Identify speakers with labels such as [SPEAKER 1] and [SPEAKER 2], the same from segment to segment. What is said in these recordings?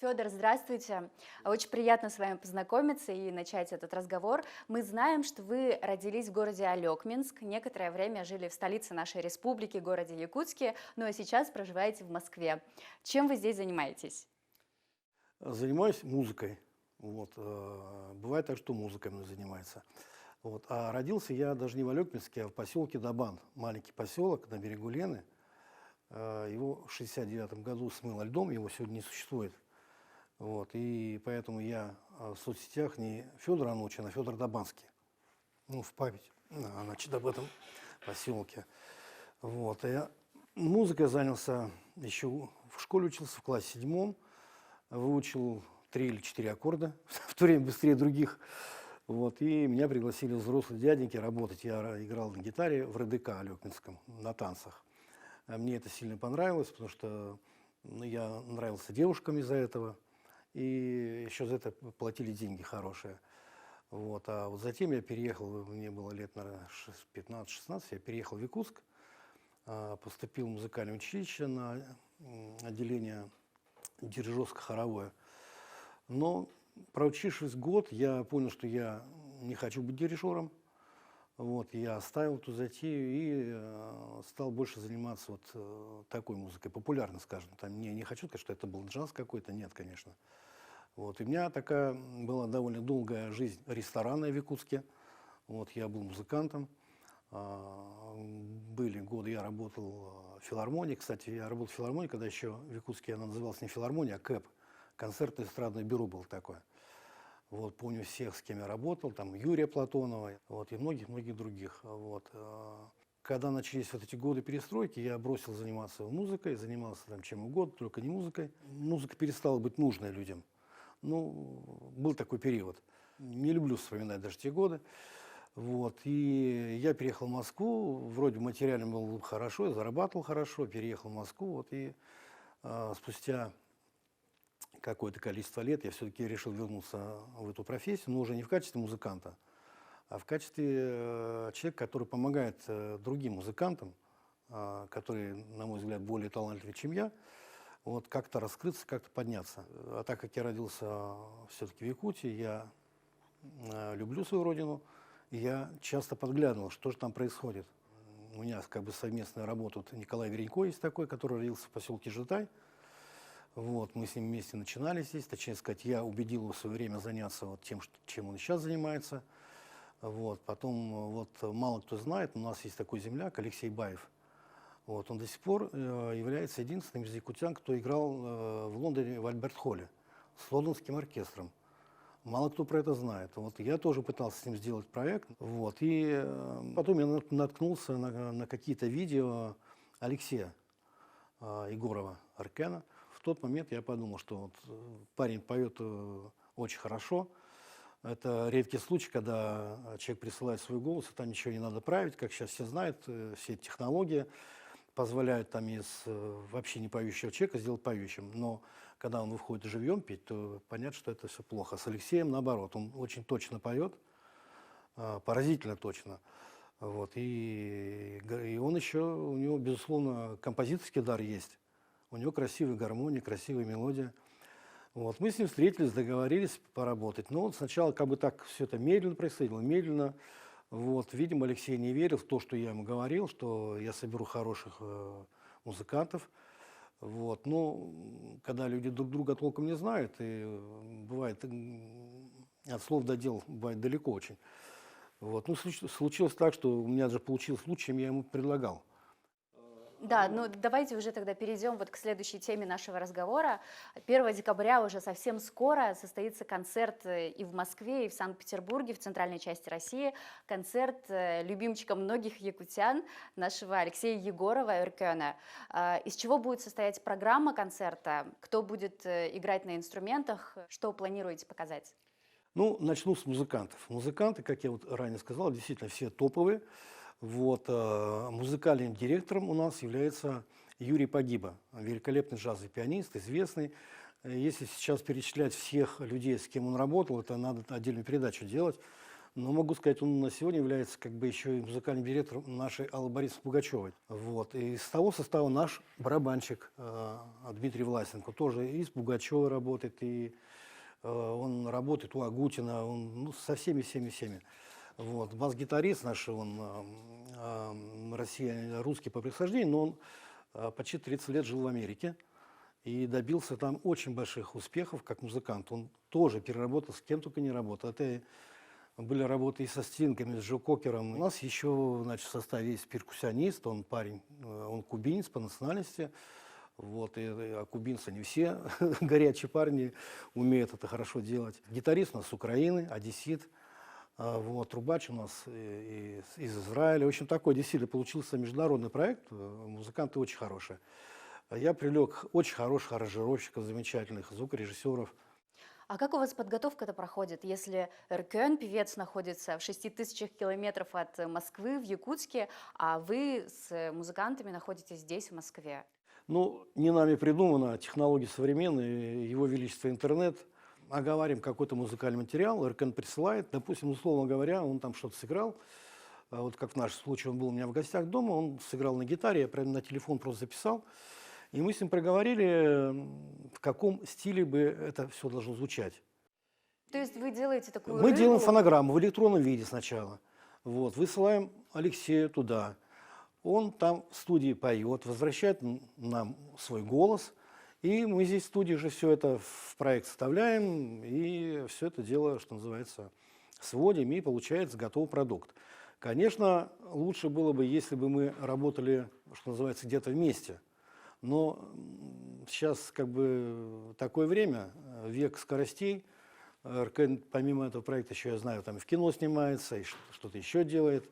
[SPEAKER 1] Федор, здравствуйте. Очень приятно с вами познакомиться и начать этот разговор. Мы знаем, что вы родились в городе Алекминск, некоторое время жили в столице нашей республики, городе Якутске, ну а сейчас проживаете в Москве. Чем вы здесь занимаетесь?
[SPEAKER 2] Занимаюсь музыкой. Вот. Бывает так, что музыкой мной занимается. Вот. А родился я даже не в Алекминске, а в поселке Добан. Маленький поселок на берегу Лены. Его в 69 году смыло льдом, его сегодня не существует. Вот. И поэтому я в соцсетях не Федор Анучин, а Федор Добанский. Ну, в память, значит, об этом поселке. Вот. Я музыкой занялся еще в школе, учился в классе 7. Выучил 3 или 4 аккорда, в то время быстрее других. Вот, и меня пригласили взрослые дяденьки работать. Я играл на гитаре в РДК Алекминском, на танцах. Мне это сильно понравилось, потому что я нравился девушкам из-за этого. И еще за это платили деньги хорошие. Вот, а вот затем я переехал, мне было лет, наверное, 15-16, я переехал в Якутск, поступил в музыкальное училище на отделение дирижерско-хоровое. Но проучившись год, я понял, что я не хочу быть дирижером. Вот, я оставил эту затею и стал больше заниматься такой музыкой, популярной, скажем. Там, не хочу сказать, что это был джаз какой-то, нет, конечно. Вот, и у меня такая была довольно долгая жизнь ресторанная в Якутске. Вот, я был музыкантом. Были годы, я работал в филармонии. Кстати, я работал в филармонии, когда еще в Якутске она называлась не филармония, а КЭП. Концертно-эстрадное бюро было такое. Вот, помню всех, с кем я работал, там Юрия Платонова, вот, и многих-многих других. Вот. Когда начались вот эти годы перестройки, я бросил заниматься музыкой, занимался там чем угодно, только не музыкой. Музыка перестала быть нужной людям. Ну, был такой период. Не люблю вспоминать даже те годы. Вот, и я переехал в Москву, вроде материально было хорошо, я зарабатывал хорошо, переехал в Москву, вот, и спустя какое-то количество лет я все-таки решил вернуться в эту профессию, но уже не в качестве музыканта, а в качестве человека, который помогает другим музыкантам, которые, на мой взгляд, более талантливые, чем я, вот, как-то раскрыться, как-то подняться. А так как я родился все-таки в Якутии, я люблю свою родину, и я часто подглядывал, что же там происходит. У меня как бы совместная работа. Вот Николай Веренько есть такой, который родился в поселке Житай. Вот, мы с ним вместе начинали здесь. Точнее сказать, я убедил его в свое время заняться вот тем, чем он сейчас занимается. Вот, потом, вот, мало кто знает, у нас есть такой земляк Алексей Баев. Вот, он до сих пор является единственным из якутян, кто играл в Лондоне в Альберт-Холле с лондонским оркестром. Мало кто про это знает. Вот я тоже пытался с ним сделать проект. Вот, и потом я наткнулся на какие-то видео Алексея Егорова Аркена. В тот момент я подумал, что вот, парень поет очень хорошо. Это редкий случай, когда человек присылает свой голос, и там ничего не надо править, как сейчас все знают, все эти технологии позволяют там из вообще не поющего человека сделать поющим. Но когда он выходит живьем петь, то понятно, что это все плохо. С Алексеем наоборот, он очень точно поет, поразительно точно. Вот, и он еще, у него, безусловно, композиторский дар есть. У него красивая гармония, красивая мелодия. Вот, мы с ним встретились, договорились поработать. Но вот сначала как бы так все это медленно происходило, медленно. Вот, видимо, Алексей не верил в то, что я ему говорил, что я соберу хороших музыкантов. Вот, но когда люди друг друга толком не знают, и бывает от слов до дел бывает далеко очень. Вот, ну, случилось так, что у меня же получилось лучше, чем я ему предлагал.
[SPEAKER 1] Да, ну давайте уже тогда перейдем вот к следующей теме нашего разговора. 1 декабря уже совсем скоро состоится концерт и в Москве, и в Санкт-Петербурге, в центральной части России. Концерт любимчика многих якутян, нашего Алексея Егорова Эркена. Из чего будет состоять программа концерта? Кто будет играть на инструментах? Что планируете показать?
[SPEAKER 2] Ну, начну с музыкантов. Музыканты, как я вот ранее сказал, действительно все топовые. Вот, музыкальным директором у нас является Юрий Погиба, великолепный джазовый пианист, известный. Если сейчас перечислять всех людей, с кем он работал, это надо отдельную передачу делать, Но могу сказать, он на сегодня является как бы еще и музыкальным директором нашей Аллы Борисовны Пугачевой. Вот. И из того состава наш барабанщик Дмитрий Власенко тоже и с Пугачевой работает, и он работает у Агутина, он ну, со всеми. Вот. Бас-гитарист наш, он русский по происхождению, но он почти 30 лет жил в Америке и добился там очень больших успехов как музыкант. Он тоже переработал, с кем только не работал. Это были работы и со Стингами, и с Джо Кокером. У нас еще, значит, в составе есть перкуссионист, он парень, он кубинец по национальности. Вот, а кубинцы не все горячие парни умеют это хорошо делать. Гитарист у нас с Украины, одессит. Вот, трубач у нас из Израиля. В общем, такой действительно получился международный проект. Музыканты очень хорошие. Я привлек очень хороших аранжировщиков, замечательных звукорежиссеров.
[SPEAKER 1] А как у вас подготовка-то проходит, если Эркен, певец, находится в 6000 километров от Москвы, в Якутске, а вы с музыкантами находитесь здесь, в Москве?
[SPEAKER 2] Ну, не нами придумано, технологии современные, его величество интернет. Оговариваем какой-то музыкальный материал, Эркен присылает, допустим, условно говоря, он там что-то сыграл. Вот как в нашем случае, он был у меня в гостях дома, он сыграл на гитаре, я прямо на телефон просто записал. И мы с ним проговорили, в каком стиле бы это все должно звучать.
[SPEAKER 1] То есть вы делаете такую
[SPEAKER 2] Мы делаем
[SPEAKER 1] рыбу?
[SPEAKER 2] фонограмму в электронном виде сначала. Вот, высылаем Алексею туда. Он там в студии поет, возвращает нам свой голос. И мы здесь в студии же все это в проект вставляем. И все это дело, что называется, сводим. И получается готовый продукт. Конечно, лучше было бы, если бы мы работали, что называется, где-то вместе. Но сейчас как бы такое время, век скоростей. Эркен, помимо этого проекта, еще я знаю, там и в кино снимается, и что-то еще делает.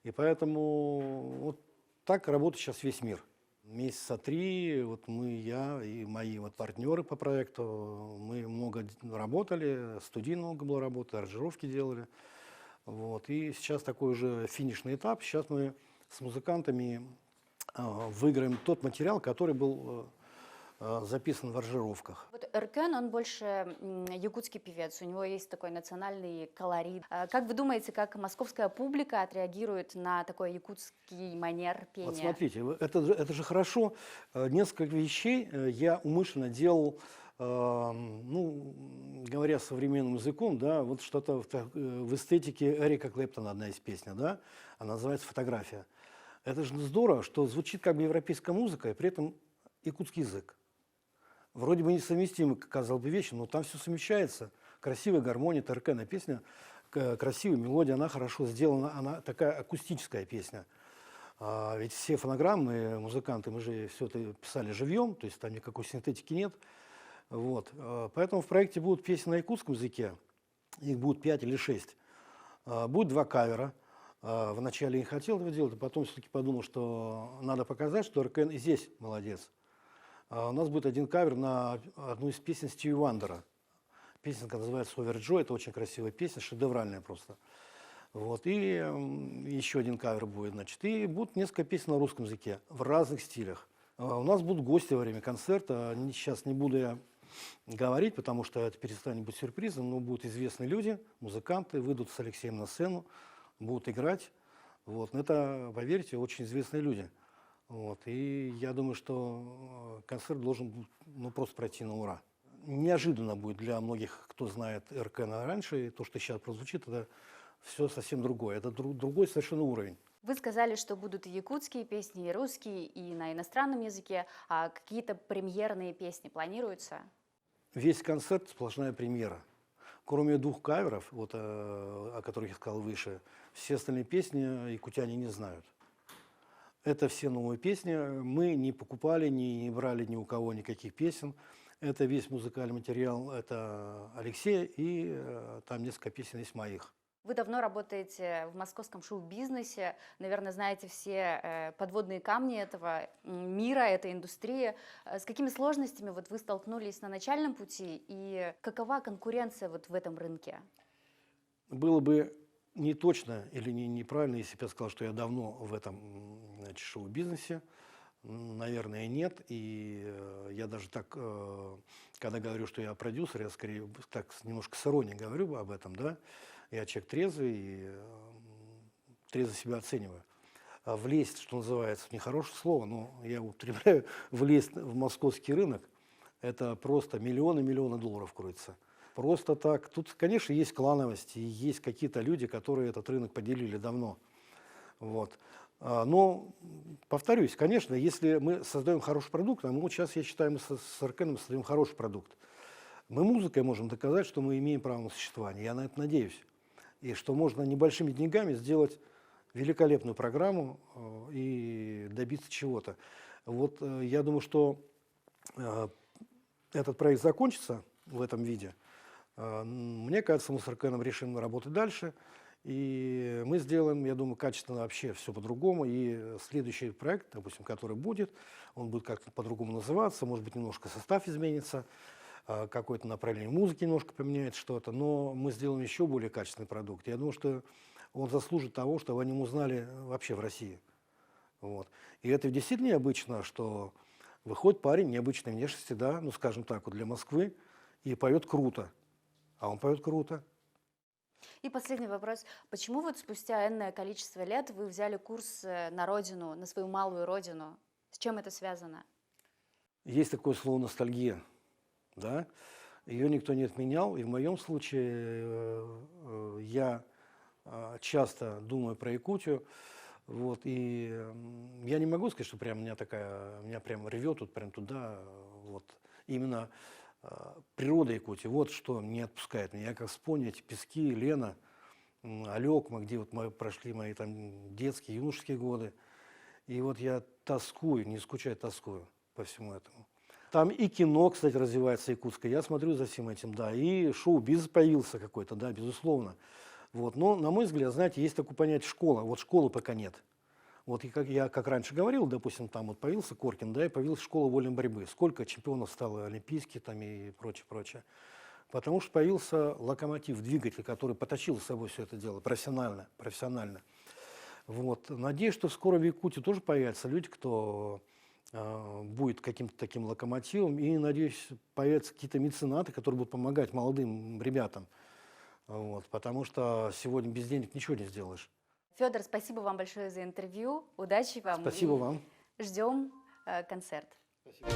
[SPEAKER 2] И поэтому вот так работает сейчас весь мир. Месяца 3, вот мы, я и мои вот партнеры по проекту, мы много работали, студийно много было работы, аранжировки делали. Вот. И сейчас такой уже финишный этап. Сейчас мы с музыкантами выиграем тот материал, который был записан в аранжировках.
[SPEAKER 1] Вот Эркен, он больше якутский певец, у него есть такой национальный колорит. Как вы думаете, как московская публика отреагирует на такой якутский манер пения?
[SPEAKER 2] Вот смотрите, это же хорошо. Несколько вещей я умышленно делал, ну, говоря современным языком, да, вот что-то в эстетике Эрика Клэптона, одна из песен, да, она называется «Фотография». Это же здорово, что звучит как бы европейская музыка, и при этом якутский язык. Вроде бы несовместимы, казалось бы, вещи, но там все совмещается. Красивая гармония, Эркена песня, красивая мелодия, она хорошо сделана, она такая акустическая песня. Ведь все фонограммы, музыканты, мы же все это писали живьем, то есть там никакой синтетики нет. Вот. Поэтому в проекте будут песни на якутском языке, их будет 5 или 6. Будет 2 кавера. Вначале не хотел этого делать, а потом все-таки подумал, что надо показать, что Эркен и здесь молодец. У нас будет один кавер на одну из песен Стиви Вандера. Песенка называется «Overjoy», это очень красивая песня, шедевральная просто. Вот. И еще один кавер будет, значит. И будут несколько песен на русском языке в разных стилях. У нас будут гости во время концерта. Сейчас не буду я говорить, потому что это перестанет быть сюрпризом, но будут известные люди, музыканты, выйдут с Алексеем на сцену, будут играть. Вот. Но это, поверьте, очень известные люди. Вот. И я думаю, что концерт должен ну, просто пройти на ура. Неожиданно будет для многих, кто знает Эркена раньше, и то, что сейчас прозвучит, это все совсем другое. Это другой совершенно уровень.
[SPEAKER 1] Вы сказали, что будут и якутские песни, и русские, и на иностранном языке. А какие-то премьерные песни планируются?
[SPEAKER 2] Весь концерт сплошная премьера. Кроме 2 каверов, вот, о которых я сказал выше, все остальные песни якутяне не знают. Это все новые песни. Мы не покупали, не брали ни у кого никаких песен. Это весь музыкальный материал, это Алексея, и там несколько песен есть моих.
[SPEAKER 1] Вы давно работаете в московском шоу-бизнесе, наверное, знаете все подводные камни этого мира, этой индустрии. С какими сложностями вот вы столкнулись на начальном пути и какова конкуренция вот в этом рынке?
[SPEAKER 2] Было бы не точно или неправильно, если бы я сказал, что я давно в этом шоу-бизнесе. Наверное, нет. И я даже так, когда говорю, что я продюсер, я скорее так немножко с иронией говорю об этом, да. Я человек трезвый и трезво себя оцениваю. А влезть, что называется, нехорошее слово, но я употребляю, влезть в московский рынок, это просто миллионы долларов кроется. Просто так. Тут, конечно, есть клановости, и есть какие-то люди, которые этот рынок поделили давно. Вот. Но, повторюсь, конечно, если мы создаем хороший продукт, а мы вот сейчас, я считаю, мы с Аркеном создаем хороший продукт, мы музыкой можем доказать, что мы имеем право на существование. Я на это надеюсь. И что можно небольшими деньгами сделать великолепную программу и добиться чего-то. Вот я думаю, что этот проект закончится в этом виде. Мне кажется, мы с Аркеном решим работать дальше. И мы сделаем, я думаю, качественно вообще все по-другому. И следующий проект, допустим, который будет, он будет как-то по-другому называться, может быть, немножко состав изменится, какое-то направление музыки немножко поменяет что-то, но мы сделаем еще более качественный продукт. Я думаю, что он заслужит того, чтобы о нем узнали вообще в России. Вот. И это действительно необычно, что выходит парень необычной внешности, да, ну, скажем так, вот для Москвы, и поет круто. А он поет круто.
[SPEAKER 1] И последний вопрос. Почему вот спустя энное количество лет вы взяли курс на родину, на свою малую родину? С чем это связано?
[SPEAKER 2] Есть такое слово «ностальгия». Да? Ее никто не отменял. И в моем случае я часто думаю про Якутию. Вот, и я не могу сказать, что прям меня прям рвет тут, прям туда. Вот. Именно природа Якутии, вот что не отпускает меня. Я как вспомню эти пески, Лена, Алекма, где вот мы прошли мои там детские, юношеские годы. И вот я тоскую, не скучаю, тоскую по всему этому. Там и кино, кстати, развивается якутское, я смотрю за всем этим, да, и шоу-бизнес появился какой-то, да, безусловно. Вот. Но, на мой взгляд, знаете, есть такое понятие школа, вот школы пока нет. Вот и как я как раньше говорил, допустим, там вот появился Коркин, да, и появилась школа вольной борьбы. Сколько чемпионов стало олимпийских там и прочее. Потому что появился локомотив, двигатель, который потащил с собой все это дело профессионально. Вот. Надеюсь, что скоро в Якутии тоже появятся люди, кто будет каким-то таким локомотивом. И, надеюсь, появятся какие-то меценаты, которые будут помогать молодым ребятам. Вот. Потому что сегодня без денег ничего не сделаешь.
[SPEAKER 1] Федор, спасибо вам большое за интервью. Удачи вам.
[SPEAKER 2] Спасибо вам.
[SPEAKER 1] Ждем концерт.
[SPEAKER 2] Спасибо.